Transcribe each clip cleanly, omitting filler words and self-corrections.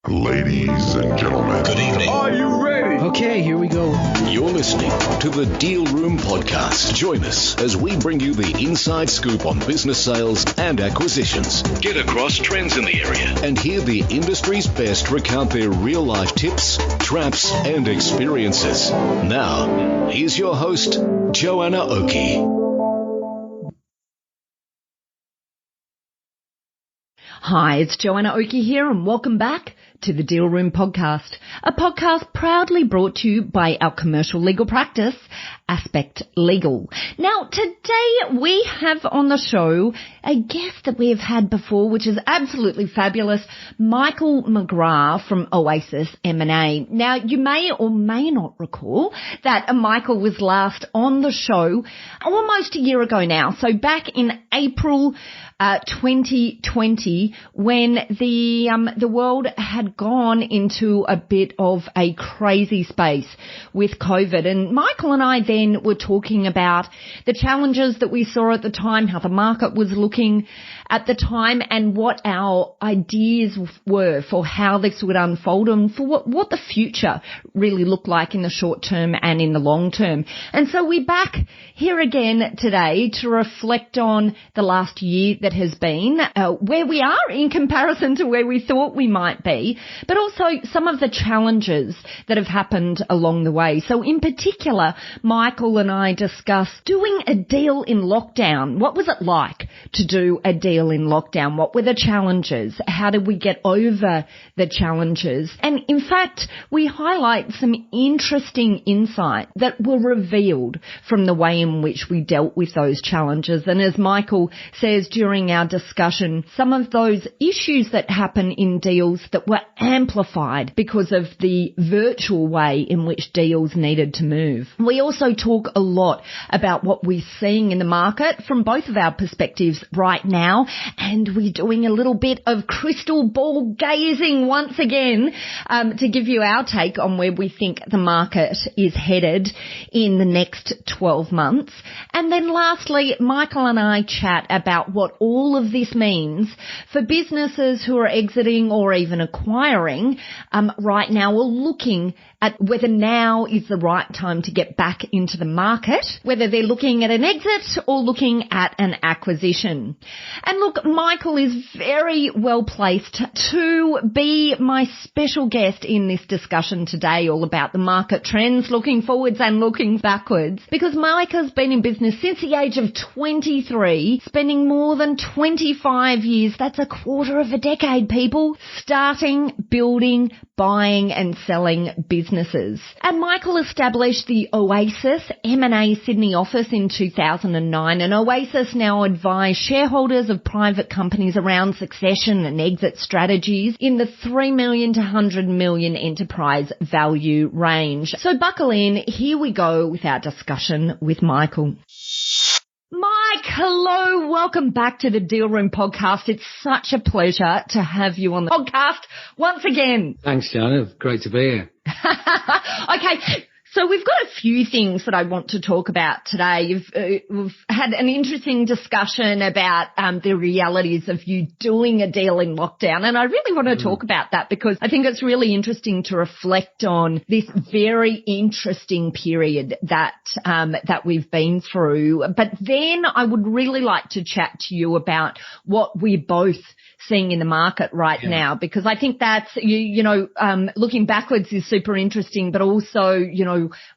Ladies and gentlemen, good evening. Are you ready? Okay, here we go. You're listening to the Deal Room Podcast. Join us as we bring you the inside scoop on business sales and acquisitions. Get across trends in the area and hear the industry's best recount their real-life tips, traps, and experiences. Now, here's your host, Joanna Oakey. Hi, it's Joanna Oakey here, and welcome back to the Deal Room Podcast, a podcast proudly brought to you by our commercial legal practice, Aspect Legal. Now, today we have on the show a guest that we have had before, which is absolutely fabulous, Michael McGrath from Oasis M&A. Now, you may or may not recall that Michael was last on the show almost a year ago now, so back in April 2020, when the world had gone into a bit of a crazy space with COVID. And Michael and I then were talking about the challenges that we saw at the time, how the market was looking at the time, and what our ideas were for how this would unfold and for what the future really looked like in the short term and in the long term. And so we're back here again today to reflect on the last year that has been, where we are in comparison to where we thought we might be, but also some of the challenges that have happened along the way. So in particular, Michael and I discussed doing a deal in lockdown. What was it like to do a deal in lockdown? What were the challenges? How did we get over the challenges? And in fact, we highlight some interesting insight that were revealed from the way in which we dealt with those challenges. And as Michael says during our discussion, some of those issues that happen in deals that were amplified because of the virtual way in which deals needed to move. We also talk a lot about what we're seeing in the market from both of our perspectives right now, and we're doing a little bit of crystal ball gazing once again to give you our take on where we think the market is headed in the next 12 months. And then lastly, Michael and I chat about what all of this means for businesses who are exiting or even acquiring right now, or looking at whether now is the right time to get back into the market, whether they're looking at an exit or looking at an acquisition. And look, Michael is very well placed to be my special guest in this discussion today, all about the market trends, looking forwards and looking backwards, because Mike has been in business since the age of 23, spending more than 25 years, that's a quarter of a decade, people, starting, building, buying and selling businesses. And Michael established the Oasis M&A Sydney office in 2009, and Oasis now advise shareholders of private companies around succession and exit strategies in the $3 million to $100 million enterprise value range. So buckle in, here we go with our discussion with Michael. Mike, hello. Welcome back to the Deal Room Podcast. It's such a pleasure to have you on the podcast once again. Thanks, Joanna. Great to be here. Okay. So we've got a few things that I want to talk about today. We've had an interesting discussion about the realities of you doing a deal in lockdown, and I really want to talk about that because I think it's really interesting to reflect on this very interesting period that we've been through. But then I would really like to chat to you about what we're both seeing in the market right now, because I think that's, looking backwards is super interesting, but also,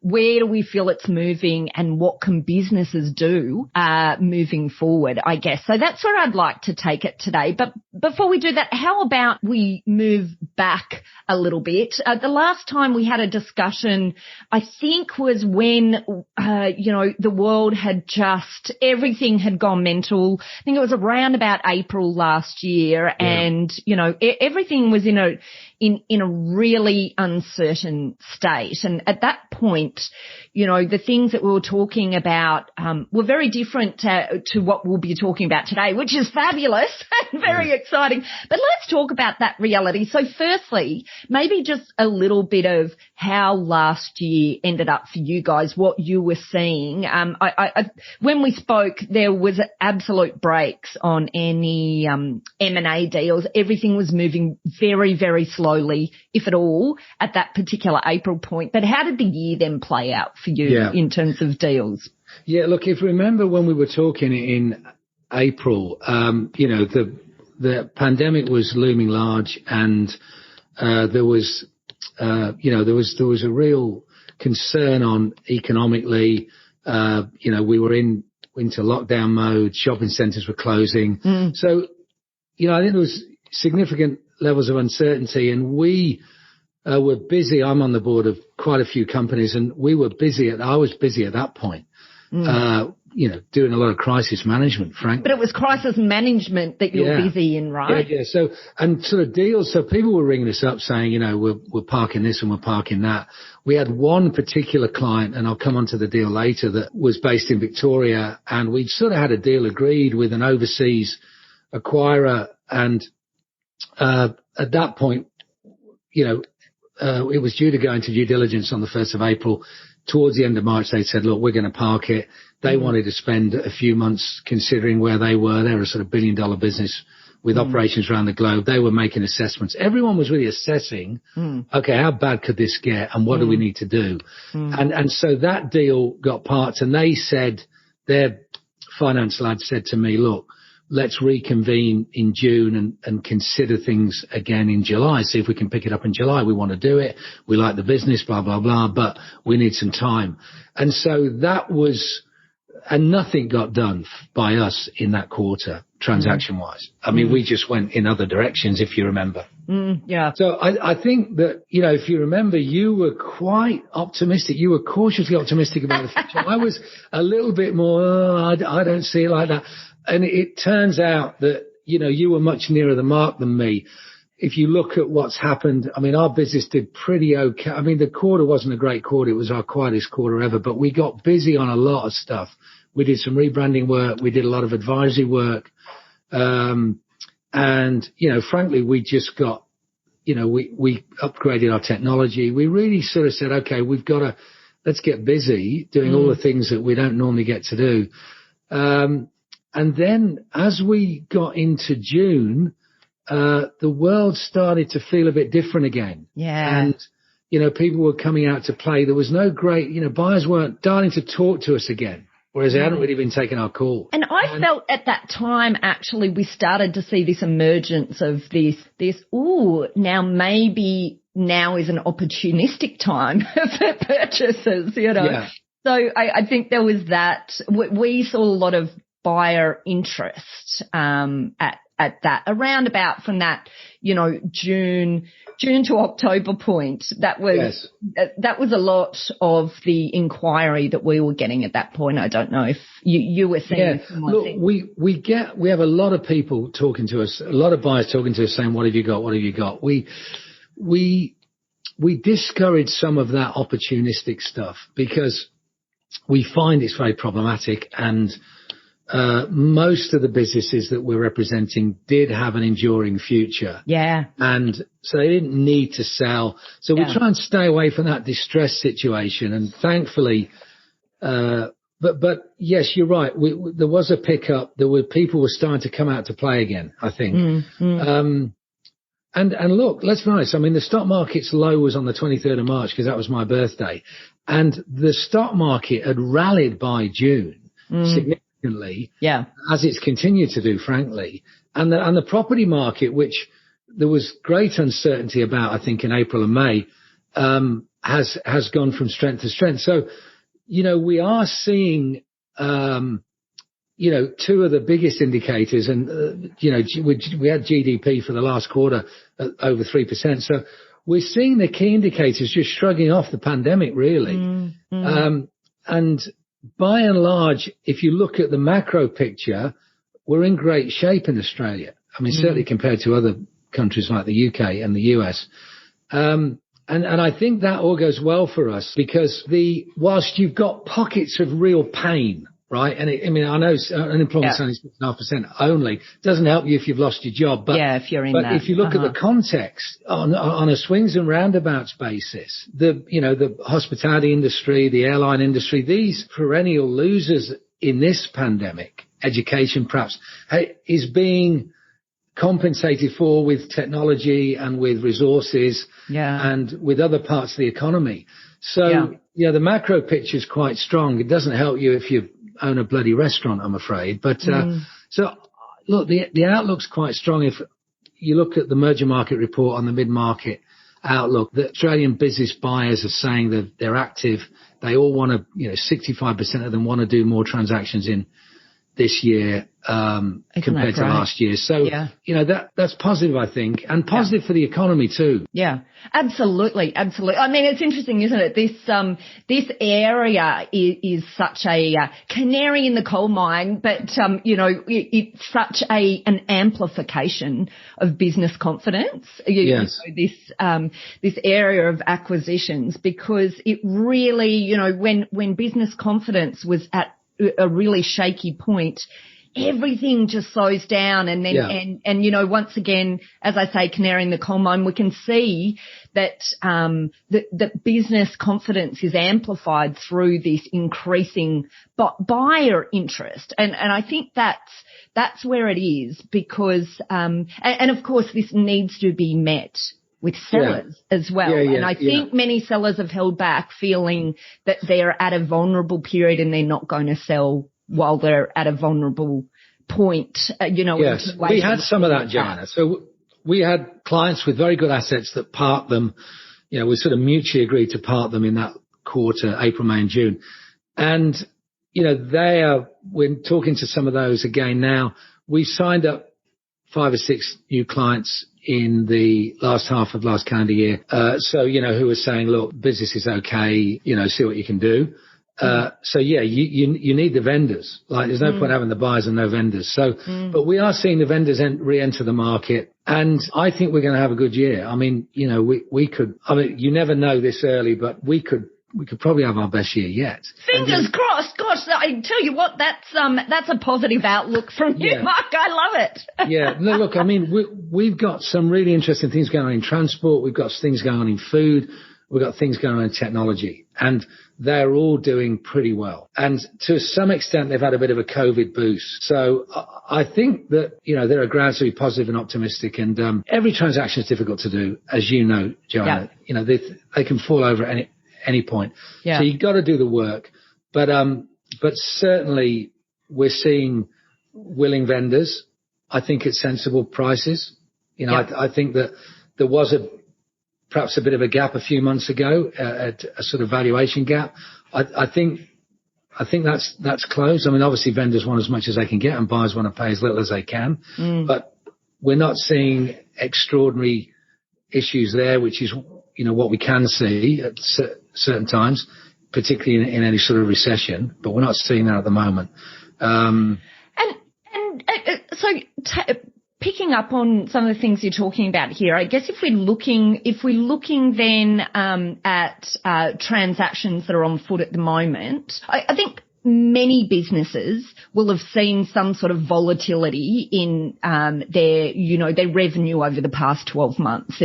where do we feel it's moving and what can businesses do moving forward, I guess. So that's where I'd like to take it today. But before we do that, how about we move back a little bit? The last time we had a discussion, I think, was when, the world had everything had gone mental. I think it was around about April last year. And, everything was in a really uncertain state. And at that point, the things that we were talking about were very different to what we'll be talking about today, which is fabulous and very exciting. But let's talk about that reality. So firstly, maybe just a little bit of how last year ended up for you guys, what you were seeing. When we spoke, there was absolute brakes on any M&A deals. Everything was moving very, very slowly. slowly, if at all, at that particular April point. But how did the year then play out for you in terms of deals? Yeah, look, if you remember when we were talking in April, the pandemic was looming large, and there was a real concern on economically. We were into lockdown mode. Shopping centres were closing. So, I think there was significant levels of uncertainty, and we were busy. I'm on the board of quite a few companies, and we were busy. I was busy at that point. Doing a lot of crisis management, frankly. But it was crisis management that you're busy in, right? Yeah. So, and sort of deals. So people were ringing us up saying, we're parking this and we're parking that. We had one particular client, and I'll come on to the deal later, that was based in Victoria, and we sort of had a deal agreed with an overseas acquirer. And at that point, it was due to go into due diligence on the 1st of April. Towards the end of March, they said, look, we're going to park it. They wanted to spend a few months considering where they were. They're a sort of billion-dollar business with operations around the globe. They were making assessments. Everyone was really assessing, okay, how bad could this get and what do we need to do? And so that deal got parked, and they said, their finance lad said to me, look, let's reconvene in June and consider things again in July. See if we can pick it up in July. We want to do it. We like the business, blah, blah, blah, but we need some time. And so that was, and nothing got done by us in that quarter, transaction-wise. I mean, we just went in other directions, if you remember. So I think that, if you remember, you were quite optimistic. You were cautiously optimistic about the future. I was a little bit more, I don't see it like that. And it turns out that, you were much nearer the mark than me. If you look at what's happened, I mean, our business did pretty okay. I mean, the quarter wasn't a great quarter. It was our quietest quarter ever, but we got busy on a lot of stuff. We did some rebranding work. We did a lot of advisory work. And, frankly, we just got, we upgraded our technology. We really sort of said, okay, let's get busy doing all the things that we don't normally get to do. And then as we got into June, the world started to feel a bit different again. Yeah. And, people were coming out to play. There was no great, buyers weren't starting to talk to us again, whereas they hadn't really been taking our call. And I felt at that time, actually, we started to see this emergence of this, now maybe now is an opportunistic time for purchases, Yeah. So I think there was that. We saw a lot of buyer interest at that, around about from that, June to October point. That was a lot of the inquiry that we were getting at that point. I don't know if you were seeing similar things. Look, we have a lot of people talking to us, a lot of buyers talking to us saying, what have you got? What have you got? We discourage some of that opportunistic stuff because we find it's very problematic, and most of the businesses that we're representing did have an enduring future. Yeah. And so they didn't need to sell. So we try and stay away from that distress situation. And thankfully, but yes, you're right. There was a pickup. People were starting to come out to play again, I think. And look, let's be honest. I mean, the stock market's low was on the 23rd of March because that was my birthday. And the stock market had rallied by June significantly, as it's continued to do, frankly. And the property market, which there was great uncertainty about, I think, in April and May, has gone from strength to strength. So, we are seeing, two of the biggest indicators, and, we had GDP for the last quarter at over 3%. So we're seeing the key indicators just shrugging off the pandemic, really. And by and large, if you look at the macro picture, we're in great shape in Australia. I mean, certainly compared to other countries like the UK and the US. And I think that all goes well for us because whilst you've got pockets of real pain, right? And I know unemployment is only 6.5% only. Doesn't help you if you've lost your job. But, if you're in that. But if you look at the context on a swings and roundabouts basis, the hospitality industry, the airline industry, these perennial losers in this pandemic, education perhaps, is being compensated for with technology and with resources and with other parts of the economy. So, the macro picture is quite strong. It doesn't help you if you own a bloody restaurant, I'm afraid. But so, look, the outlook's quite strong. If you look at the merger market report on the mid-market outlook, the Australian business buyers are saying that they're active. They all want to, 65% of them want to do more transactions in this year compared to last year. So, that's positive, I think, and positive for the economy too. Yeah, absolutely. Absolutely. I mean, it's interesting, isn't it? This area is such a canary in the coal mine, but, it's such an amplification of business confidence. This area of acquisitions, because it really, when business confidence was at a really shaky point, everything just slows down. And then, and once again, as I say, canary in the coal mine, we can see that, that business confidence is amplified through this increasing buyer interest. And I think that's where it is, because, and of course this needs to be met with sellers as well. And I think many sellers have held back, feeling that they're at a vulnerable period and they're not going to sell while they're at a vulnerable point, Yes, we had some of that, Joanna. So we had clients with very good assets that parked them, we sort of mutually agreed to park them in that quarter, April, May and June. And, we're talking to some of those again now. We signed up 5 or 6 new clients in the last half of last calendar year. Who were saying, look, business is okay, see what you can do. You need the vendors. Like, there's no point having the buyers and no vendors. So, but we are seeing the vendors re-enter the market, and I think we're going to have a good year. I mean, we could, you never know this early, but we could probably have our best year yet. Fingers crossed. Gosh, I tell you what, that's a positive outlook from you, Mark. I love it. No, look, I mean, we've got some really interesting things going on in transport. We've got things going on in food. We've got things going on in technology, and they're all doing pretty well. And to some extent, they've had a bit of a COVID boost. So I think that, there are grounds to be positive and optimistic. And every transaction is difficult to do, as you know, Joanna. They can fall over at any point. So you've got to do the work. But certainly we're seeing willing vendors. I think it's sensible prices. I think that there was perhaps a bit of a gap a few months ago, a sort of valuation gap. I think that's closed. I mean, obviously vendors want as much as they can get and buyers want to pay as little as they can. But we're not seeing extraordinary issues there, which is, what we can see at certain times, particularly in any sort of recession, but we're not seeing that at the moment. Picking up on some of the things you're talking about here, I guess if we're looking then at transactions that are on foot at the moment, I think many businesses will have seen some sort of volatility in their revenue over the past 12 months.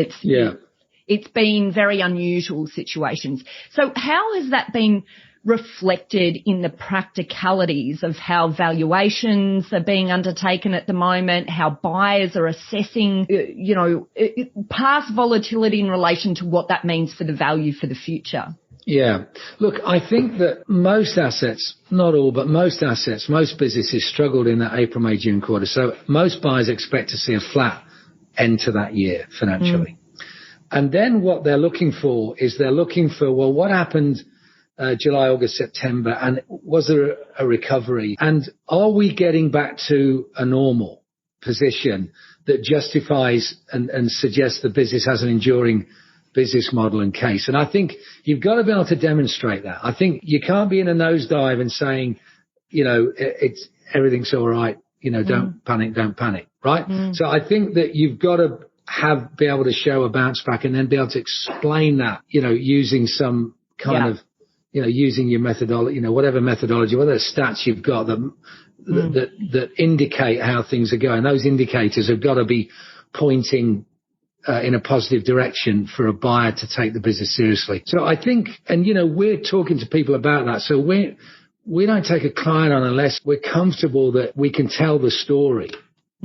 It's been very unusual situations. So how has that been reflected in the practicalities of how valuations are being undertaken at the moment, how buyers are assessing, past volatility in relation to what that means for the value for the future? Yeah. Look, I think that most assets, not all, but most assets, most businesses struggled in that April, May, June quarter. So most buyers expect to see a flat end to that year financially. And then what they're looking for, well, what happened July, August, September, and was there a recovery? And are we getting back to a normal position that justifies and suggests the business has an enduring business model and case? And I think you've got to be able to demonstrate that. I think you can't be in a nosedive and saying, it's everything's all right, don't panic, right? So I think that you've got to be able to show a bounce back and then be able to explain that, using some kind of, using your methodology, whatever methodology, whatever stats you've got that indicate how things are going. Those indicators have got to be pointing in a positive direction for a buyer to take the business seriously. So I think, and we're talking to people about that. So we don't take a client on unless we're comfortable that we can tell the story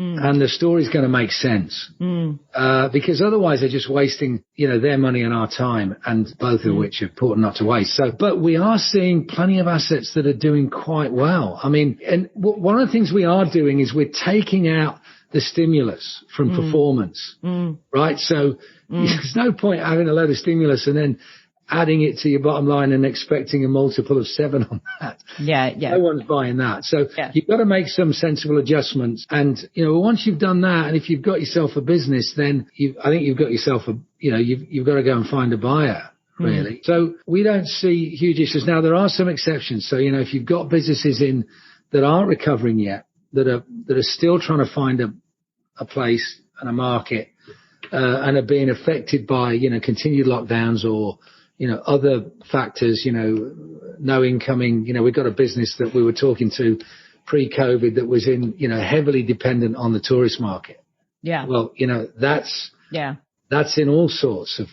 and the story's going to make sense. Because otherwise they're just wasting, their money and our time, and both of which are important not to waste. So, but we are seeing plenty of assets that are doing quite well. I mean, and one of the things we are doing is we're taking out the stimulus from performance, right? So there's no point having a load of stimulus and then adding it to your bottom line and expecting a multiple of 7 on that. Yeah. No one's buying that. So you've got to make some sensible adjustments. And, once you've done that, and if you've got yourself a business, then I think you've got yourself you've got to go and find a buyer, really. So we don't see huge issues. Now, there are some exceptions. So, if you've got businesses that aren't recovering yet, that are still trying to find a place and a market, and are being affected by, continued lockdowns or, other factors, no incoming, we've got a business that we were talking to pre-COVID that was in, heavily dependent on the tourist market. Yeah. Well, that's in all sorts of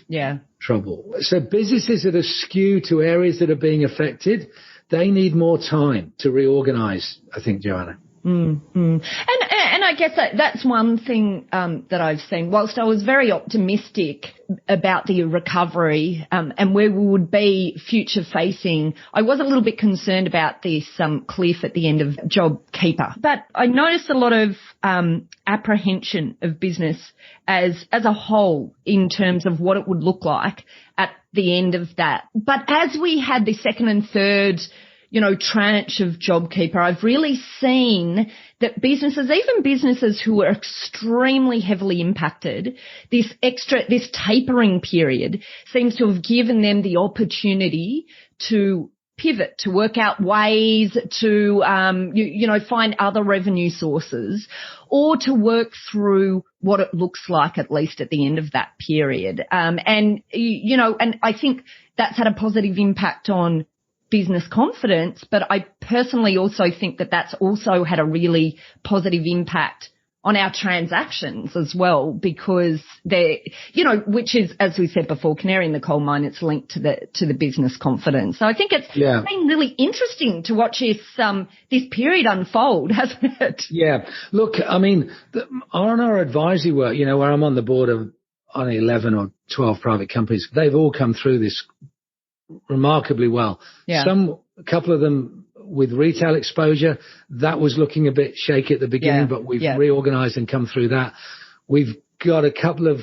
trouble. So businesses that are skewed to areas that are being affected, they need more time to reorganize, I think, Joanna. And I guess that's one thing that I've seen. Whilst I was very optimistic about the recovery and where we would be future facing, I was a little bit concerned about this cliff at the end of JobKeeper. But I noticed a lot of apprehension of business as a whole in terms of what it would look like at the end of that. But as we had the second and third tranche of JobKeeper, I've really seen that businesses, even businesses who are extremely heavily impacted, this tapering period seems to have given them the opportunity to pivot, to work out ways to, find other revenue sources, or to work through what it looks like at least at the end of that period. And I think that's had a positive impact on business confidence, but I personally also think that that's also had a really positive impact on our transactions as well, because they're, which is, as we said before, canary in the coal mine, it's linked to the business confidence. So I think it's been really interesting to watch this period unfold, hasn't it? Yeah. Look, I mean, on our advisory work, where I'm on the board of 11 or 12 private companies, they've all come through this remarkably well. Yeah. A couple of them with retail exposure, that was looking a bit shaky at the beginning, but we've reorganized and come through that. We've got a couple of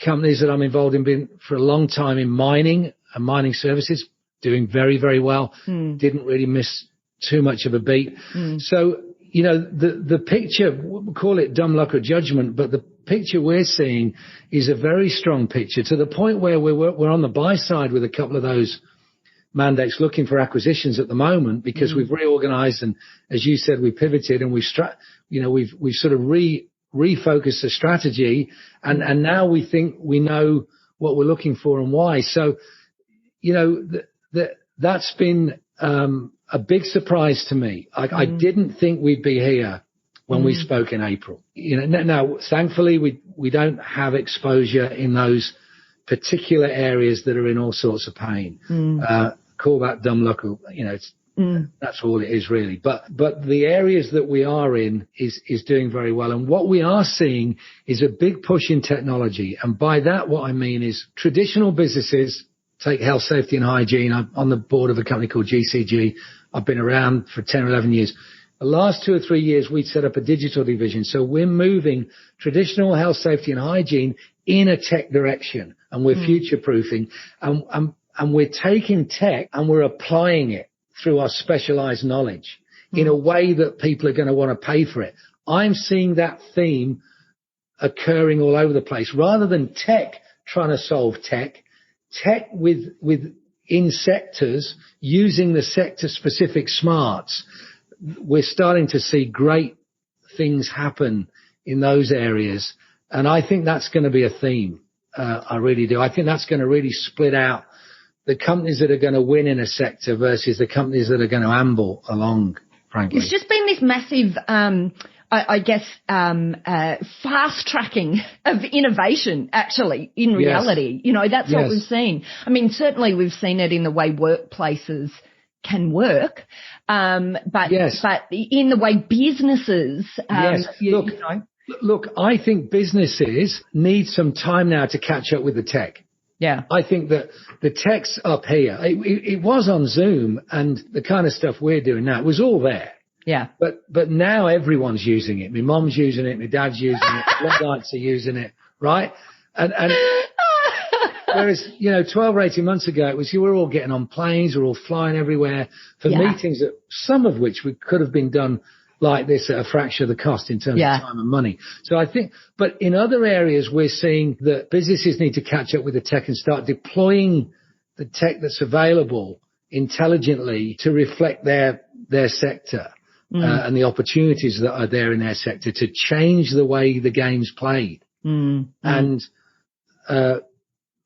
companies that I'm involved in been for a long time in mining and mining services, doing very, very well. Didn't really miss too much of a beat. So, the picture, we'll call it dumb luck or judgment, but the picture we're seeing is a very strong picture, to the point where we're on the buy side with a couple of those mandates looking for acquisitions at the moment, because we've reorganized, and as you said, we pivoted and we've sort of refocused the strategy, and now we think we know what we're looking for and why. So, that's been a big surprise to me. I didn't think we'd be here when we spoke in April. Now, thankfully, we don't have exposure in those particular areas that are in all sorts of pain. Call that dumb luck, that's all it is really. But the areas that we are in is doing very well. And what we are seeing is a big push in technology. And by that, what I mean is traditional businesses, take health, safety and hygiene. I'm on the board of a company called GCG. I've been around for 10 or 11 years. The last 2 or 3 years, we'd set up a digital division. So we're moving traditional health, safety and hygiene in a tech direction, and we're future-proofing. And we're taking tech and we're applying it through our specialized knowledge in a way that people are going to want to pay for it. I'm seeing that theme occurring all over the place. Rather than tech trying to solve tech in sectors using the sector-specific smarts, we're starting to see great things happen in those areas. And I think that's going to be a theme. I really do. I think that's going to really split out the companies that are going to win in a sector versus the companies that are going to amble along, frankly. It's just been this massive, fast tracking of innovation, actually, in reality. That's what we've seen. I mean, certainly we've seen it in the way workplaces can work. But Yes. but in the way businesses, Yes. Look, I think businesses need some time now to catch up with the tech. Yeah. I think that the tech's up here. It was on Zoom, and the kind of stuff we're doing now, it was all there. Yeah. But now everyone's using it. My mom's using it. My dad's using it. Luddites are using it, right? And whereas, 12 or 18 months ago, it was you were all getting on planes, we're all flying everywhere for meetings, that some of which could have been done like this at a fraction of the cost in terms of time and money. So I think, but in other areas, we're seeing that businesses need to catch up with the tech and start deploying the tech that's available intelligently to reflect their sector. And the opportunities that are there in their sector to change the way the game's played. And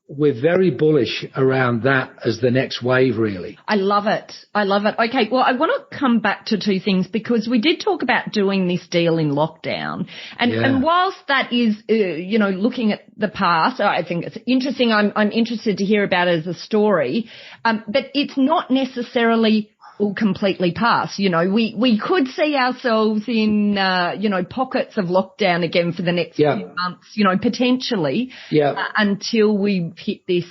we're very bullish around that as the next wave, really. I love it. Okay, well, I want to come back to two things, because we did talk about doing this deal in lockdown. And whilst that is, looking at the past, I think it's interesting. I'm interested to hear about it as a story. But it's not necessarily all completely past. We could see ourselves in, pockets of lockdown again for the next few months, potentially, until we hit this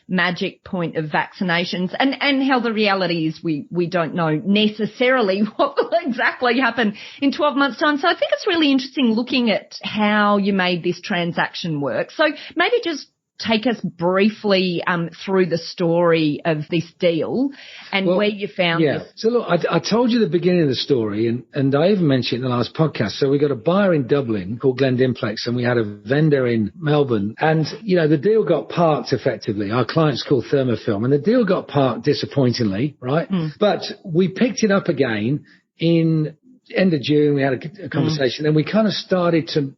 magic point of vaccinations. And how the reality is we don't know necessarily what will exactly happen in 12 months' time. So I think it's really interesting looking at how you made this transaction work. So maybe just take us briefly through the story of this deal and where you found this. So look, I told you the beginning of the story, and I even mentioned it in the last podcast. So we got a buyer in Dublin called Glen Dimplex, and we had a vendor in Melbourne. And, the deal got parked effectively. Our client's called Thermofilm, and the deal got parked disappointingly, right? But we picked it up again in end of June. We had a conversation, and we kind of started to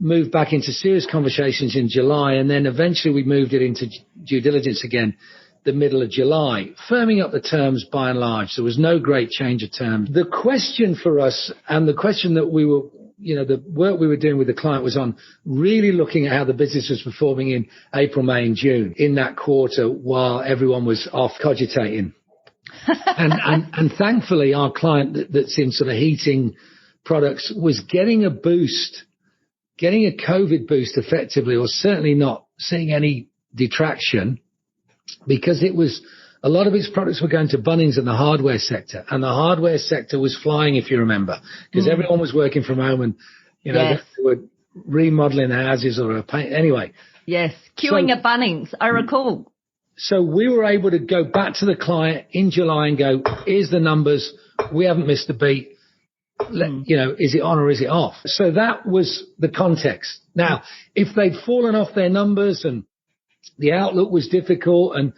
move back into serious conversations in July, and then eventually we moved it into due diligence again the middle of July, firming up the terms by and large. There was no great change of terms. The question for us, and the question that we were, the work we were doing with the client, was on really looking at how the business was performing in April, May and June in that quarter while everyone was off cogitating. and thankfully our client that's in sort of heating products was getting a COVID boost effectively, or certainly not seeing any detraction, because it was a lot of its products were going to Bunnings in the hardware sector, and the hardware sector was flying, if you remember, because everyone was working from home, and they were remodeling houses or anyway. Yes, queuing at Bunnings, I recall. So we were able to go back to the client in July and go, here's the numbers, we haven't missed a beat. Is it on or is it off? So that was the context. Now, if they'd fallen off their numbers and the outlook was difficult, and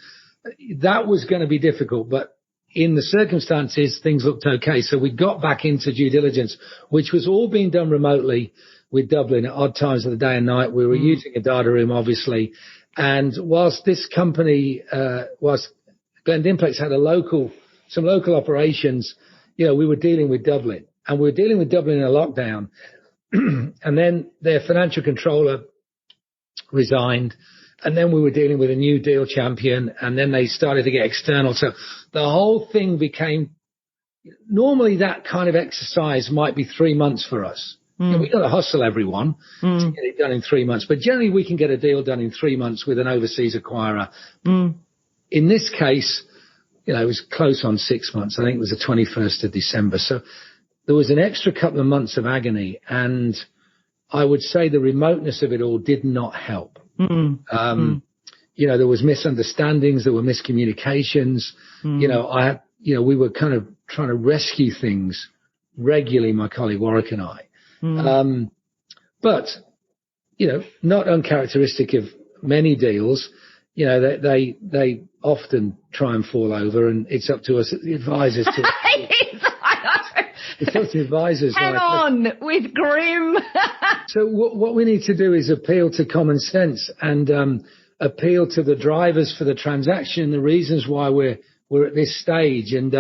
that was going to be difficult, but in the circumstances, things looked okay. So we got back into due diligence, which was all being done remotely with Dublin at odd times of the day and night. We were using a data room, obviously. And whilst this company, whilst Glen Dimplex had some local operations, we were dealing with Dublin. And we were dealing with Dublin in a lockdown. And then their financial controller resigned. And then we were dealing with a new deal champion. And then they started to get external. So the whole thing became, normally that kind of exercise might be 3 months for us. We've got to hustle everyone to get it done in 3 months. But generally we can get a deal done in 3 months with an overseas acquirer. In this case, it was close on 6 months. I think it was the 21st of December. So there was an extra couple of months of agony, and I would say the remoteness of it all did not help. There was misunderstandings, there were miscommunications. We were kind of trying to rescue things regularly, my colleague Warwick and I. But not uncharacteristic of many deals. They often try and fall over, and it's up to us, the advisors, to. It's up to advisors. Hang on with Grim. So what we need to do is appeal to common sense and appeal to the drivers for the transaction, the reasons why we're at this stage. And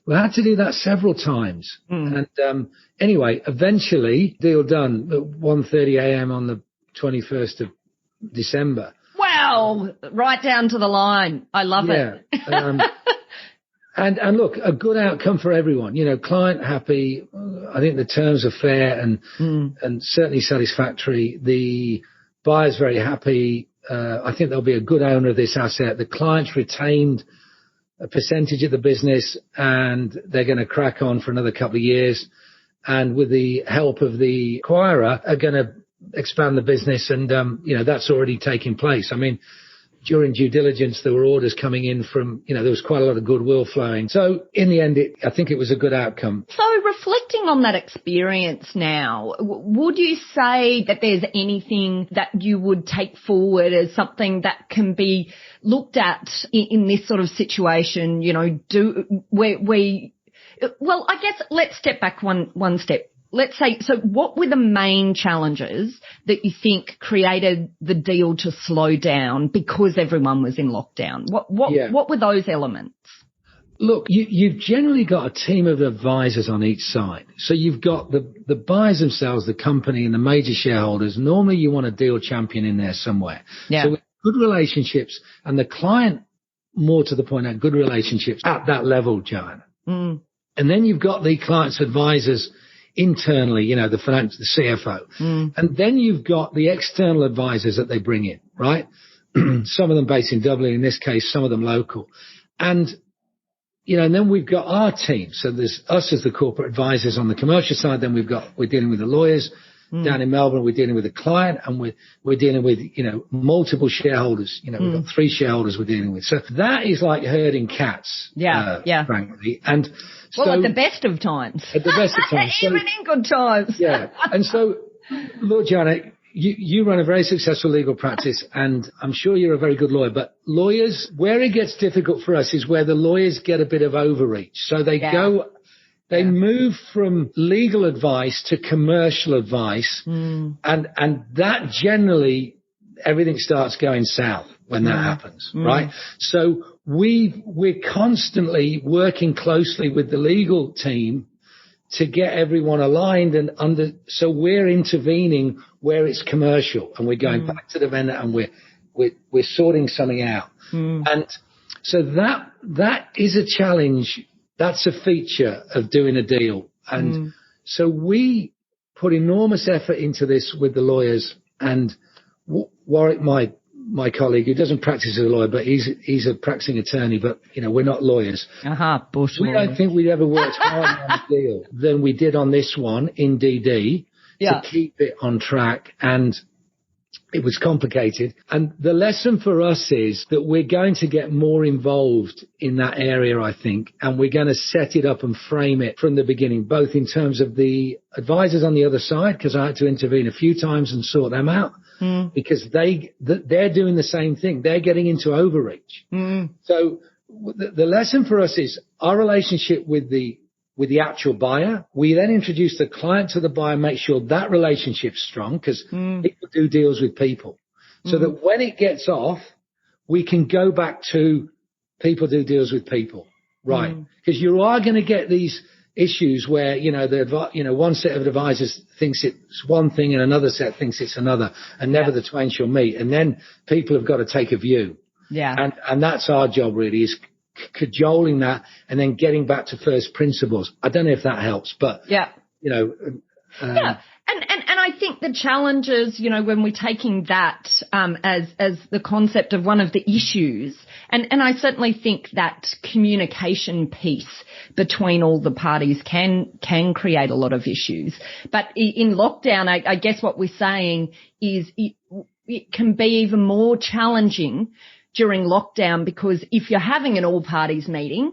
we had to do that several times. And anyway, eventually, deal done at 1:30 a.m. on the 21st of December. Wow, right down to the line. I love it. And look, a good outcome for everyone, client happy. I think the terms are fair and certainly satisfactory. The buyer's very happy. I think there'll be a good owner of this asset. The client's retained a percentage of the business and they're going to crack on for another couple of years. And with the help of the acquirer are going to expand the business. And, that's already taking place. I mean, during due diligence, there were orders coming in from, there was quite a lot of goodwill flowing. So in the end, I think it was a good outcome. So reflecting on that experience now, would you say that there's anything that you would take forward as something that can be looked at in this sort of situation, well, I guess let's step back one step. Let's say, so what were the main challenges that you think created the deal to slow down because everyone was in lockdown? What were those elements? Look, you've generally got a team of advisors on each side. So you've got the buyers themselves, the company and the major shareholders. Normally you want a deal champion in there somewhere. Yeah. So with good relationships and the client, more to the point, had good relationships at that level, Joanna. And then you've got the client's advisors internally, the finance, the CFO. And then you've got the external advisors that they bring in, right? Some of them based in Dublin, in this case, some of them local. And, and then we've got our team. So there's us as the corporate advisors on the commercial side. Then we're dealing with the lawyers down in Melbourne. We're dealing with the client and we're dealing with, multiple shareholders. We've got 3 shareholders we're dealing with. So that is like herding cats. Frankly. And at the best of times. At the best of times. Even in good times. Yeah. And so, look, Janet, you run a very successful legal practice and I'm sure you're a very good lawyer, but lawyers, where it gets difficult for us is where the lawyers get a bit of overreach. So they move from legal advice to commercial advice and that generally everything starts going south when that happens, right? So we're constantly working closely with the legal team to get everyone aligned and so we're intervening where it's commercial and we're going back to the vendor and we're sorting something out. And so that is a challenge. That's a feature of doing a deal. And so we put enormous effort into this with the lawyers and Warwick, my colleague, who doesn't practice as a lawyer, but he's a practicing attorney, but, we're not lawyers. Bush we lawyers. don't think we'd ever worked harder on a deal than we did on this one in DD to keep it on track. And it was complicated. And the lesson for us is that we're going to get more involved in that area, I think, and we're going to set it up and frame it from the beginning, both in terms of the advisors on the other side, because I had to intervene a few times and sort them out. Because they're doing the same thing. They're getting into overreach. So the lesson for us is our relationship with the actual buyer. We then introduce the client to the buyer, make sure that relationship's strong because people do deals with people. So that when it gets off, we can go back to people do deals with people, right? Because you are going to get these issues where, one set of advisors thinks it's one thing and another set thinks it's another and never the twain shall meet. And then people have got to take a view. Yeah. And that's our job really is cajoling that and then getting back to first principles. I don't know if that helps, but, And I think the challenges, when we're taking that as the concept of one of the issues, and I certainly think that communication piece between all the parties can create a lot of issues. But in lockdown, I guess what we're saying is it can be even more challenging during lockdown because if you're having an all parties meeting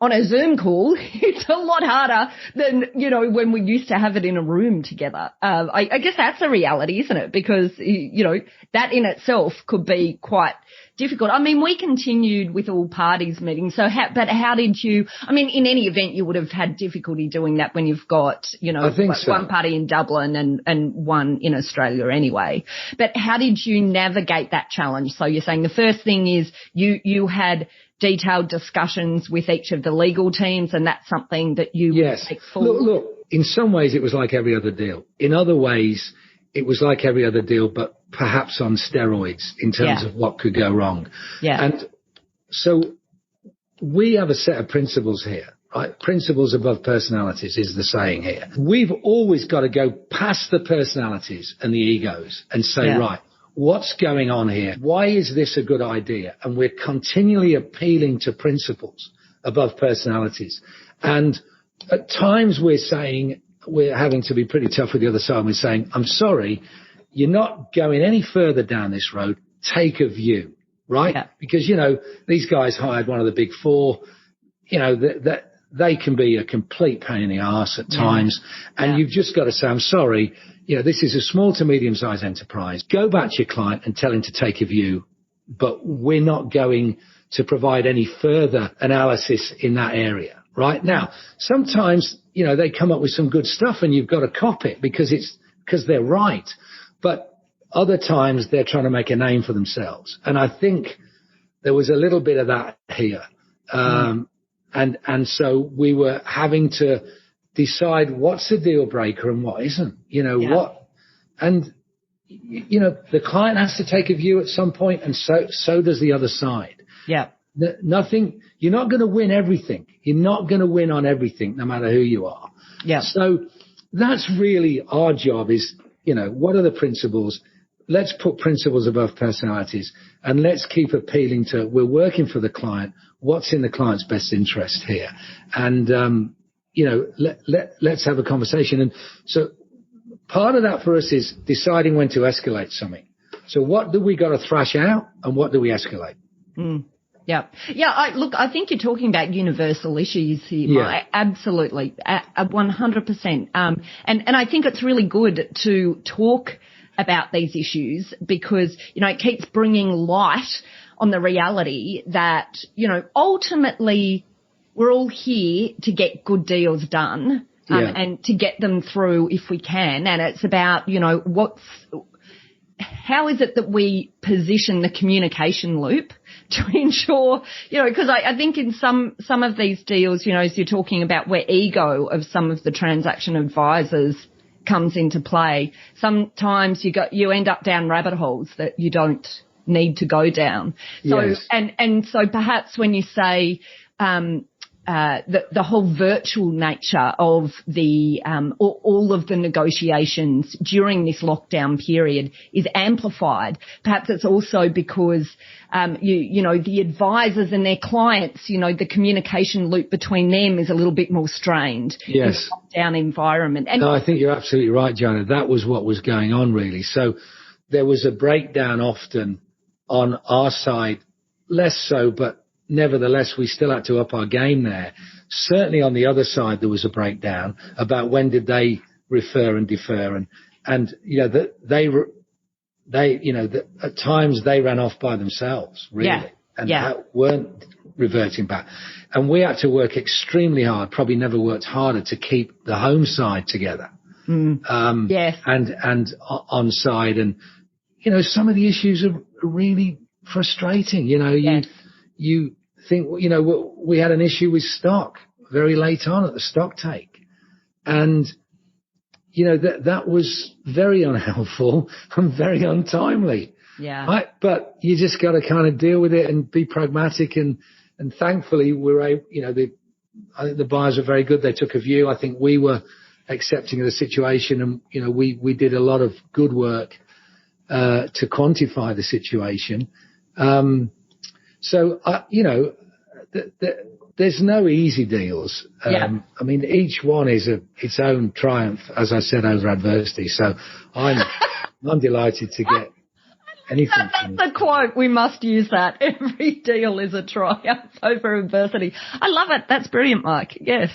on a Zoom call, it's a lot harder than, when we used to have it in a room together. I guess that's a reality, isn't it? Because, that in itself could be quite difficult. I mean, we continued with all parties meetings. So how did you, in any event, you would have had difficulty doing that when you've got, one party in Dublin and one in Australia anyway. But how did you navigate that challenge? So you're saying the first thing is you had detailed discussions with each of the legal teams, and that's something that you would take forward? Look, in some ways it was like every other deal. In other ways, it was like every other deal, but perhaps on steroids in terms of what could go wrong. Yeah. And so we have a set of principles here, right? Principles above personalities is the saying here. We've always got to go past the personalities and the egos and say, right, what's going on here? Why is this a good idea? And we're continually appealing to principles above personalities. And at times we're having to be pretty tough with the other side. And we're saying, I'm sorry, you're not going any further down this road. Take a view, right? Yeah. Because, these guys hired one of the big four, that they can be a complete pain in the arse at times. And you've just got to say, I'm sorry, this is a small to medium-sized enterprise. Go back to your client and tell him to take a view, but we're not going to provide any further analysis in that area. Right now, sometimes, they come up with some good stuff and you've got to cop it because they're right. But other times they're trying to make a name for themselves. And I think there was a little bit of that here. And so we were having to decide what's a deal breaker and what isn't, the client has to take a view at some point and so does the other side. Yeah. Nothing, you're not going to win everything. You're not going to win on everything, no matter who you are. Yeah. So that's really our job is, what are the principles? Let's put principles above personalities and let's keep appealing to, we're working for the client. What's in the client's best interest here? And, let's have a conversation. And so part of that for us is deciding when to escalate something. So what do we got to thrash out and what do we escalate? Yeah. Yeah. I think you're talking about universal issues here. Yeah. Absolutely. 100%. And I think it's really good to talk about these issues because, it keeps bringing light on the reality that, ultimately we're all here to get good deals done, and to get them through if we can. And it's about, how is it that we position the communication loop to ensure, because I think in some of these deals, as you're talking about where ego of some of the transaction advisors comes into play, sometimes you end up down rabbit holes that you don't need to go down. So, yes. And so perhaps when you say, the whole virtual nature of the all of the negotiations during this lockdown period is amplified. Perhaps it's also because the advisors and their clients, the communication loop between them is a little bit more strained. Yes. In a lockdown environment. And no, I think you're absolutely right, Joanna. That was what was going on really. So there was a breakdown often on our side, less so, but nevertheless, we still had to up our game there. Certainly on the other side, there was a breakdown about when did they refer and defer. And at times they ran off by themselves, really, and weren't reverting back. And we had to work extremely hard, probably never worked harder to keep the home side together. Yes. And on side. And, some of the issues are really frustrating. Yes. You think, we had an issue with stock very late on at the stock take. And, that was very unhelpful and very untimely. Yeah. Right? But you just got to kind of deal with it and be pragmatic. And thankfully we're able, I think the buyers were very good. They took a view. I think we were accepting of the situation and, we did a lot of good work, to quantify the situation. So, there's no easy deals. I mean, each one is its own triumph, as I said, over adversity. So I'm delighted to get anything. That's a quote. We must use that. Every deal is a triumph over adversity. I love it. That's brilliant, Mike. Yes.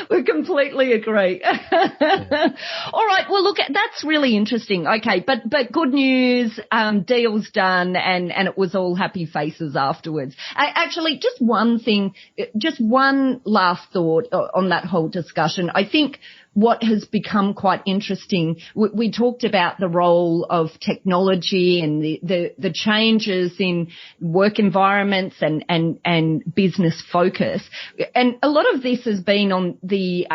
We completely agree. Yeah. All right. Well, look, that's really interesting. Okay. But good news, deal's done and it was all happy faces afterwards. Actually, just one thing, just one last thought on that whole discussion. I think what has become quite interesting, we talked about the role of technology and the changes in work environments and business focus. And a lot of this has been on the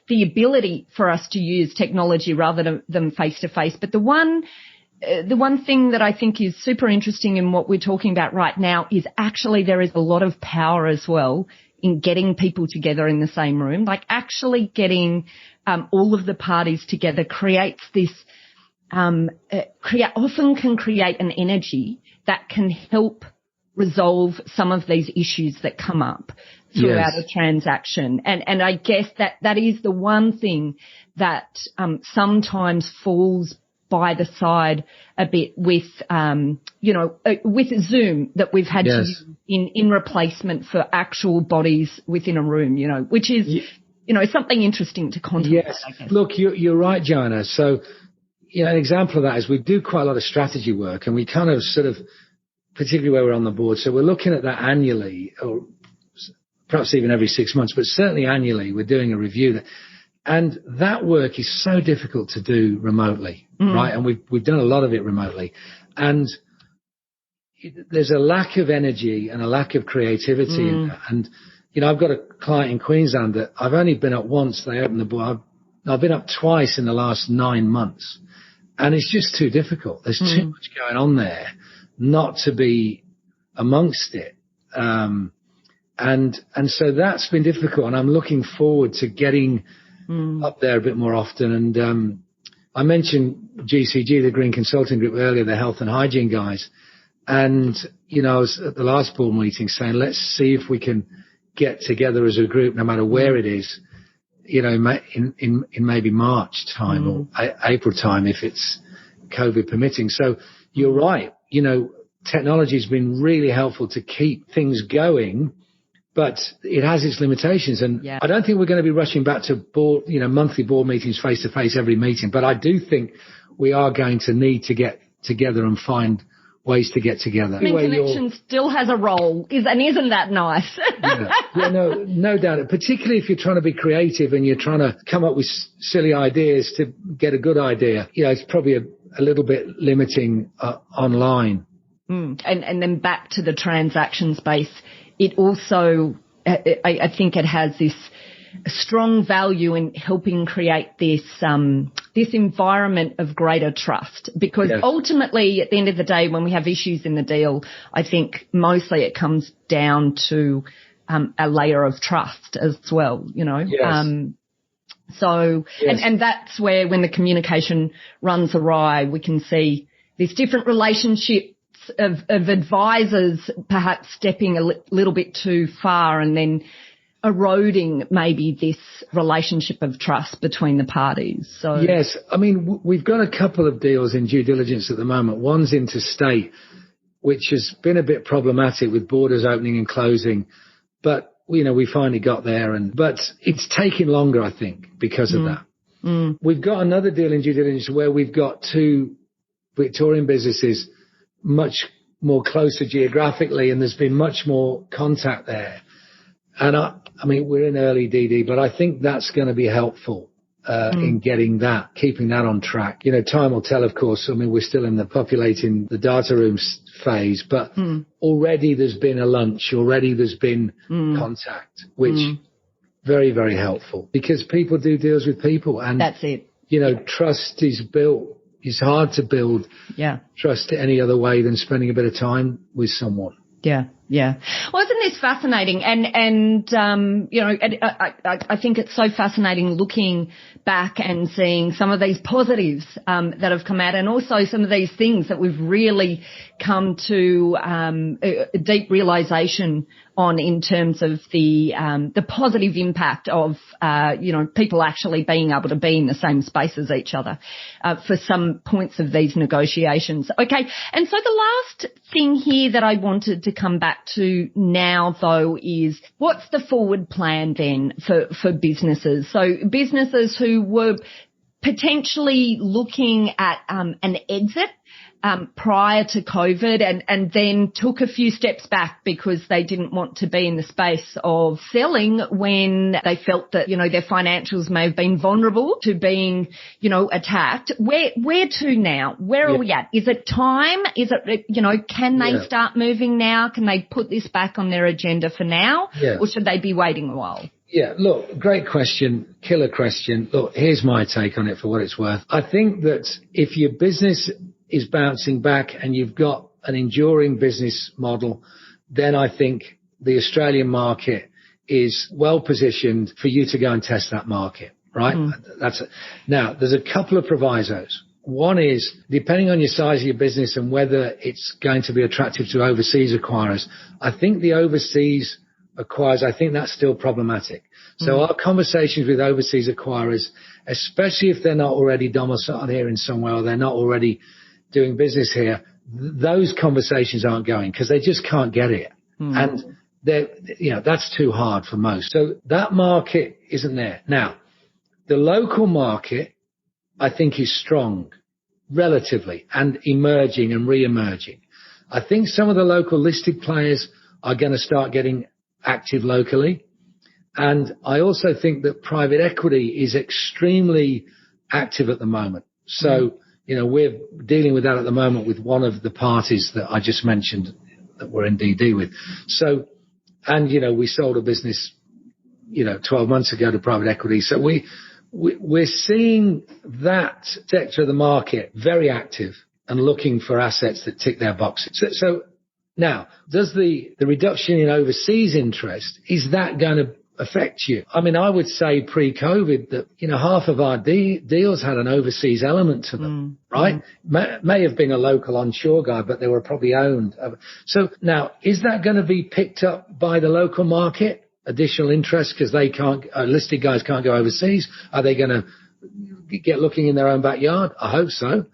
ability for us to use technology rather than face to face. But the one the one thing that I think is super interesting in what we're talking about right now is actually there is a lot of power as well in getting people together in the same room. Like actually getting all of the parties together creates this, often can create an energy that can help resolve some of these issues that come up throughout a transaction. And I guess that is the one thing that sometimes falls by the side a bit with, with Zoom that we've had to use in replacement for actual bodies within a room, which is, something interesting to contemplate. Yes. I guess. Look, you're right, Joanna. So, an example of that is we do quite a lot of strategy work, and we kind of sort of, particularly where we're on the board. So we're looking at that annually, or perhaps even every 6 months, but certainly annually we're doing a review. And that work is so difficult to do remotely, right? And we've done a lot of it remotely. And there's a lack of energy and a lack of creativity in that. And, I've got a client in Queensland that I've only been up once. They opened the board. I've been up twice in the last 9 months. And it's just too difficult. There's too much going on there not to be amongst it. And so that's been difficult. And I'm looking forward to getting up there a bit more often. And I mentioned GCG, the Green Consulting Group earlier, the health and hygiene guys. And, I was at the last board meeting saying, let's see if we can get together as a group, no matter where it is, in maybe March time or April time, if it's COVID permitting. So you're right. Technology has been really helpful to keep things going, but it has its limitations. And I don't think we're going to be rushing back to board, monthly board meetings face to face every meeting. But I do think we are going to need to get together and find ways to get together. Connection still has a role, and isn't that nice? No doubt. Particularly if you're trying to be creative and you're trying to come up with silly ideas to get a good idea. It's probably a little bit limiting online. And then back to the transaction space, it also, I think it has this strong value in helping create this environment of greater trust, because ultimately at the end of the day, when we have issues in the deal, I think mostly it comes down to a layer of trust as well, and that's where when the communication runs awry, we can see these different relationships of advisors perhaps stepping a little bit too far and then eroding maybe this relationship of trust between the parties. So yes, I mean, we've got a couple of deals in due diligence at the moment. One's interstate, which has been a bit problematic with borders opening and closing, but we finally got there. But it's taking longer, I think, because of that. We've got another deal in due diligence where we've got two Victorian businesses much more closer geographically, and there's been much more contact there. And I mean, we're in early DD, but I think that's going to be helpful in getting that, keeping that on track. Time will tell, of course. I mean, we're still in the populating the data rooms phase, but already there's been a lunch, already there's been contact, which very, very helpful, because people do deals with people. And that's it. Trust is built. It's hard to build trust any other way than spending a bit of time with someone. Yeah. Well, isn't this fascinating? And I think it's so fascinating looking back and seeing some of these positives that have come out, and also some of these things that we've really come to a deep realization on in terms of the positive impact of people actually being able to be in the same space as each other for some points of these negotiations. Okay, and so the last thing here that I wanted to come back to now, though, is what's the forward plan then for businesses? So businesses who were potentially looking at an exit prior to COVID and then took a few steps back because they didn't want to be in the space of selling when they felt that, their financials may have been vulnerable to being, attacked. Where to now? Where are we at? Is it time? Is it, can they start moving now? Can they put this back on their agenda for now? Or should they be waiting a while? Yeah, look, great question, killer question. Look, here's my take on it for what it's worth. I think that if your business is bouncing back and you've got an enduring business model, then I think the Australian market is well positioned for you to go and test that market, right? Now, there's a couple of provisos. One is, depending on your size of your business and whether it's going to be attractive to overseas acquirers, I think the overseas acquirers, I think that's still problematic. So our conversations with overseas acquirers, especially if they're not already domiciled here in somewhere or they're not already doing business here, those conversations aren't going because they just can't get it. And that's too hard for most. So that market isn't there. Now, the local market, I think, is strong relatively and emerging and re-emerging. I think some of the local listed players are going to start getting active locally. And I also think that private equity is extremely active at the moment. So, we're dealing with that at the moment with one of the parties that I just mentioned that we're in DD with. So, and, we sold a business, 12 months ago to private equity. So we're seeing that sector of the market very active and looking for assets that tick their boxes. So now, does the reduction in overseas interest, is that going to affect you? I mean, I would say pre-COVID that, half of our deals had an overseas element to them, right? May have been a local onshore guy, but they were probably owned. So now, is that going to be picked up by the local market? Additional interest because they can't, listed guys can't go overseas. Are they going to get looking in their own backyard? I hope so.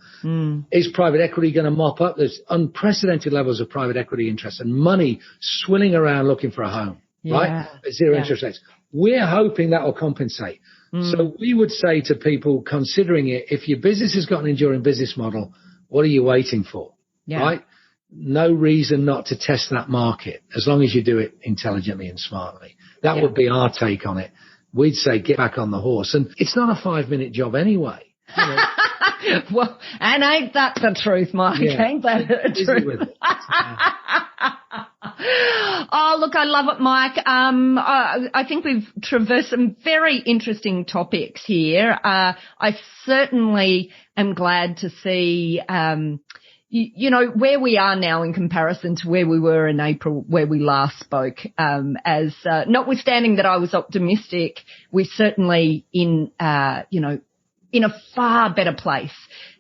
Is private equity going to mop up? There's unprecedented levels of private equity interest and money swilling around looking for a home, right? At zero interest rates. We're hoping that will compensate. So we would say to people considering it, if your business has got an enduring business model, what are you waiting for, right? No reason not to test that market as long as you do it intelligently and smartly. That would be our take on it. We'd say get back on the horse. And it's not a 5-minute job anyway. Well, and ain't that the truth, Mike? Ain't that the truth? With it. Oh, look, I love it, Mike. I think we've traversed some very interesting topics here. I certainly am glad to see where we are now in comparison to where we were in April, where we last spoke. As notwithstanding that I was optimistic, we're certainly in a far better place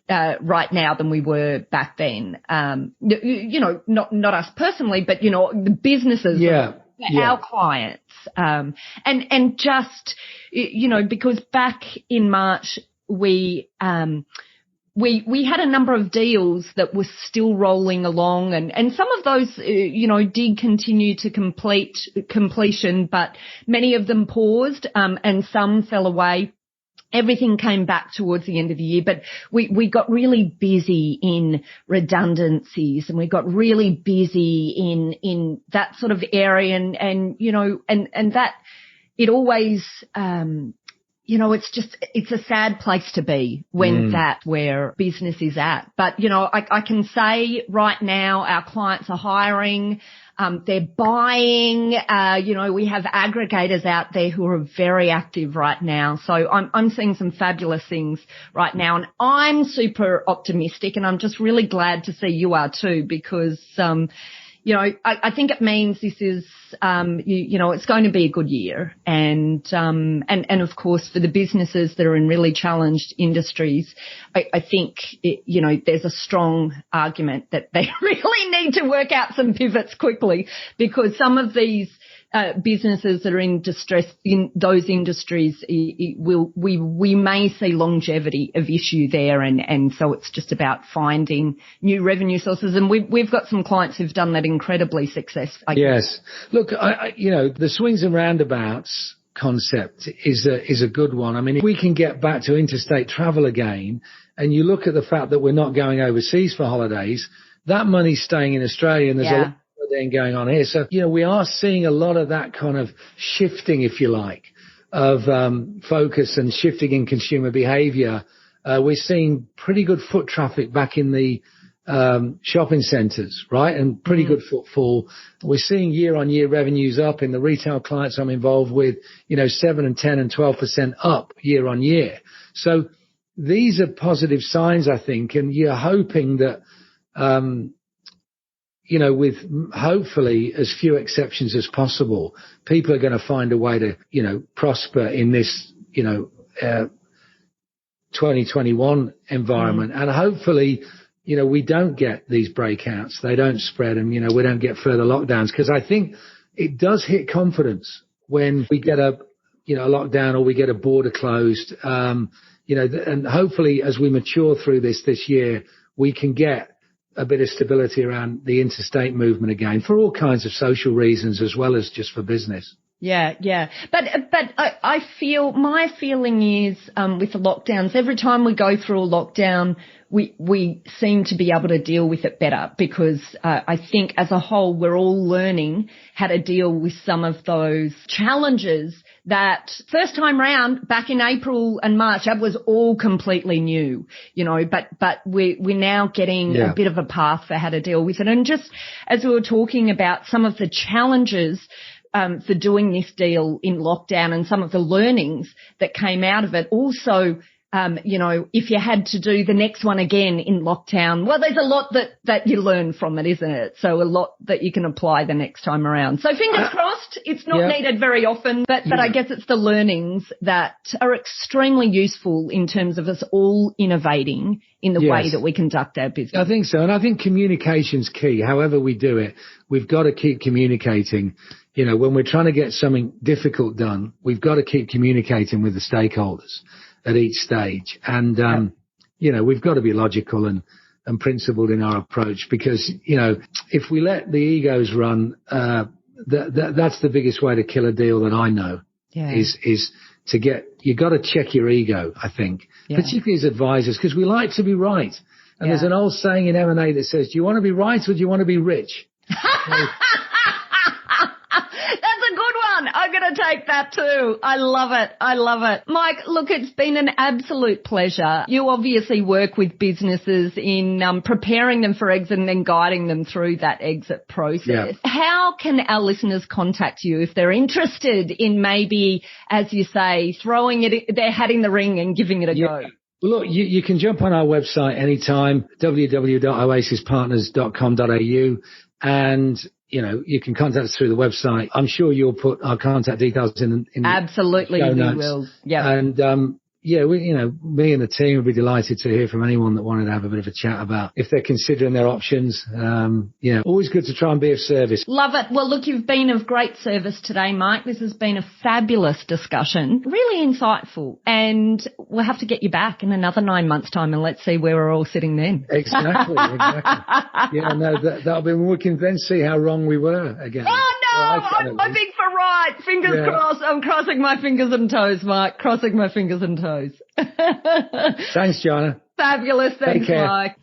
right now than we were back then. Not us personally, but the businesses, our clients, and just because back in March we had a number of deals that were still rolling along and some of those, did continue to completion, but many of them paused, and some fell away. Everything came back towards the end of the year, but we got really busy in redundancies and we got really busy in that sort of area and that it always, it's a sad place to be when that's where business is at. But, I can say right now our clients are hiring, they're buying, we have aggregators out there who are very active right now. So I'm seeing some fabulous things right now and I'm super optimistic and I'm just really glad to see you are too because, I think it means this is, it's going to be a good year. And of course, for the businesses that are in really challenged industries, I think, there's a strong argument that they really need to work out some pivots quickly because some of these businesses that are in distress in those industries, we may see longevity of issue there, and so it's just about finding new revenue sources. And we've got some clients who've done that incredibly successfully. Yes, look, the swings and roundabouts concept is a good one. I mean, if we can get back to interstate travel again, and you look at the fact that we're not going overseas for holidays, that money's staying in Australia, and there's a lot going on here. So, we are seeing a lot of that kind of shifting, if you like, of focus and shifting in consumer behavior. We're seeing pretty good foot traffic back in the shopping centres, right? And pretty good footfall. We're seeing year-on-year revenues up in the retail clients I'm involved with, 7 and 10 and 12% up year-on-year. So these are positive signs, I think, and you're hoping that, with hopefully as few exceptions as possible, people are going to find a way to, prosper in this, 2021 environment. And hopefully, we don't get these breakouts. They don't spread and, we don't get further lockdowns, because I think it does hit confidence when we get a lockdown or we get a border closed. And hopefully as we mature through this year, we can get a bit of stability around the interstate movement again for all kinds of social reasons as well as just for business. Yeah. But I feel, my feeling is, with the lockdowns, every time we go through a lockdown, we seem to be able to deal with it better, because I think as a whole we're all learning how to deal with some of those challenges that first time round back in April and March, that was all completely new, but we're now getting a bit of a path for how to deal with it. And just as we were talking about some of the challenges for doing this deal in lockdown and some of the learnings that came out of it. Also, if you had to do the next one again in lockdown, well, there's a lot that you learn from it, isn't it? So a lot that you can apply the next time around. So fingers crossed, it's not needed very often, but I guess it's the learnings that are extremely useful in terms of us all innovating in the way that we conduct our business. I think so. And I think communication's key. However we do it, we've got to keep communicating. When we're trying to get something difficult done, we've got to keep communicating with the stakeholders at each stage. And, we've got to be logical and principled in our approach, because, if we let the egos run, that's the biggest way to kill a deal that I know is to you got to check your ego, I think, particularly as advisors, because we like to be right. And there's an old saying in M&A that says, do you want to be right or do you want to be rich? I'm going to take that too. I love it. Mike, look, it's been an absolute pleasure. You obviously work with businesses in preparing them for exit and then guiding them through that exit process. Yeah. How can our listeners contact you if they're interested in maybe, as you say, throwing their hat in the ring and giving it a go? Well, look, you can jump on our website anytime, www.oasispartners.com.au, and you can contact us through the website. I'm sure you'll put our contact details in Absolutely, the show we notes. will. Yeah. And me and the team would be delighted to hear from anyone that wanted to have a bit of a chat about if they're considering their options. Always good to try and be of service. Love it. Well, look, you've been of great service today, Mike. This has been a fabulous discussion, really insightful. And we'll have to get you back in another 9 months' time and let's see where we're all sitting then. Exactly. That'll be, we can then see how wrong we were again. Oh, no, I'm hoping for right. Fingers crossed. I'm crossing my fingers and toes, Mike. Crossing my fingers and toes. Thanks, Joanna. Fabulous. Thanks, Mike.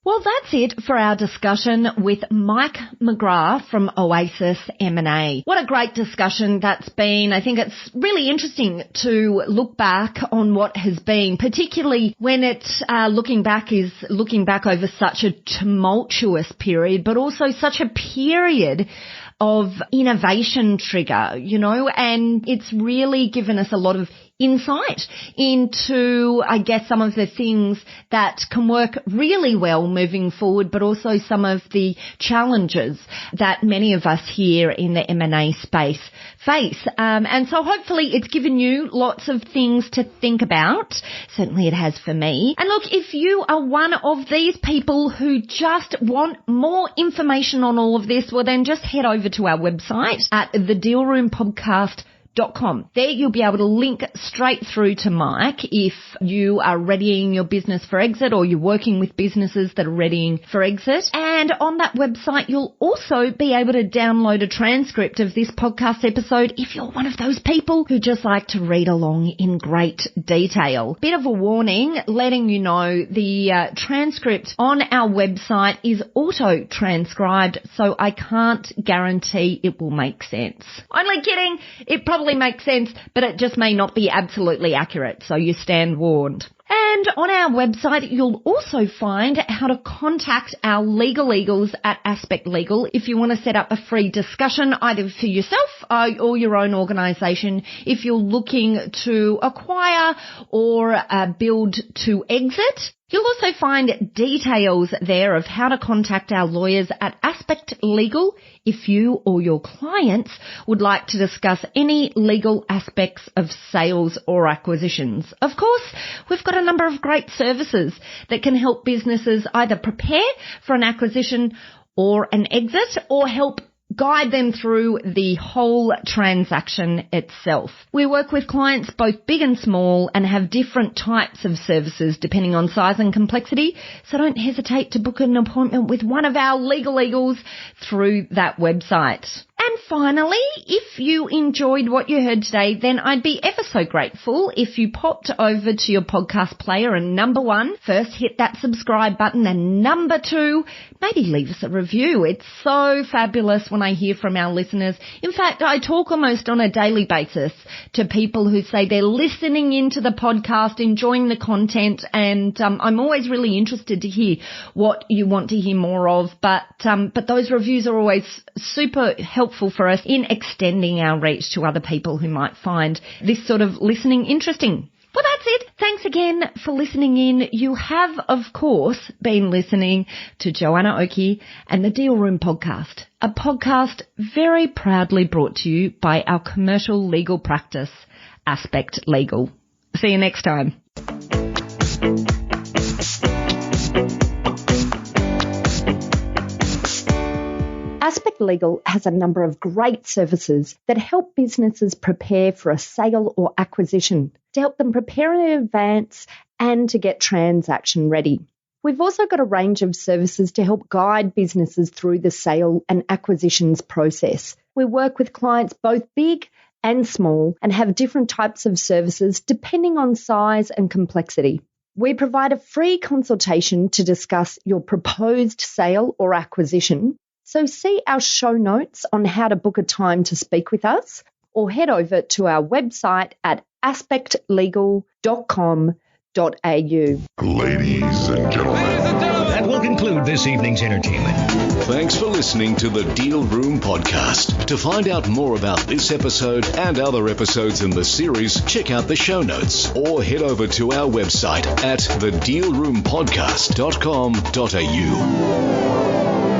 Well, that's it for our discussion with Mike McGrath from Oasis M&A. What a great discussion that's been. I think it's really interesting to look back on what has been, particularly when it's looking back over such a tumultuous period, but also such a period of innovation trigger, and it's really given us a lot of insight into, I guess, some of the things that can work really well moving forward, but also some of the challenges that many of us here in the M&A space face. And so hopefully it's given you lots of things to think about. Certainly it has for me. And look, if you are one of these people who just want more information on all of this, well then just head over to our website at thedealroompodcast.com. There you'll be able to link straight through to Mike if you are readying your business for exit or you're working with businesses that are readying for exit. And on that website, you'll also be able to download a transcript of this podcast episode if you're one of those people who just like to read along in great detail. Bit of a warning, letting you know the transcript on our website is auto-transcribed, so I can't guarantee it will make sense. Only kidding. It probably makes sense, but it just may not be absolutely accurate, so you stand warned. And on our website, you'll also find how to contact our legal eagles at Aspect Legal if you want to set up a free discussion either for yourself or your own organisation if you're looking to acquire or build to exit. You'll also find details there of how to contact our lawyers at Aspect Legal if you or your clients would like to discuss any legal aspects of sales or acquisitions. Of course, we've got a number of great services that can help businesses either prepare for an acquisition or an exit or help guide them through the whole transaction itself. We work with clients both big and small and have different types of services depending on size and complexity, so don't hesitate to book an appointment with one of our legal eagles through that website. And finally, if you enjoyed what you heard today, then I'd be ever so grateful if you popped over to your podcast player and number one, first hit that subscribe button, and number two, maybe leave us a review. It's so fabulous when I hear from our listeners. In fact, I talk almost on a daily basis to people who say they're listening into the podcast, enjoying the content, and I'm always really interested to hear what you want to hear more of. But those reviews are always super helpful for us in extending our reach to other people who might find this sort of listening interesting. Well, that's it. Thanks again for listening in. You have, of course, been listening to Joanna Oakey and the Deal Room Podcast, a podcast very proudly brought to you by our commercial legal practice, Aspect Legal. See you next time. Aspect Legal has a number of great services that help businesses prepare for a sale or acquisition, to help them prepare in advance and to get transaction ready. We've also got a range of services to help guide businesses through the sale and acquisitions process. We work with clients both big and small and have different types of services depending on size and complexity. We provide a free consultation to discuss your proposed sale or acquisition. So see our show notes on how to book a time to speak with us, or head over to our website at aspectlegal.com.au. Ladies and gentlemen. That will conclude this evening's entertainment. Thanks for listening to the Deal Room Podcast. To find out more about this episode and other episodes in the series, check out the show notes or head over to our website at thedealroompodcast.com.au.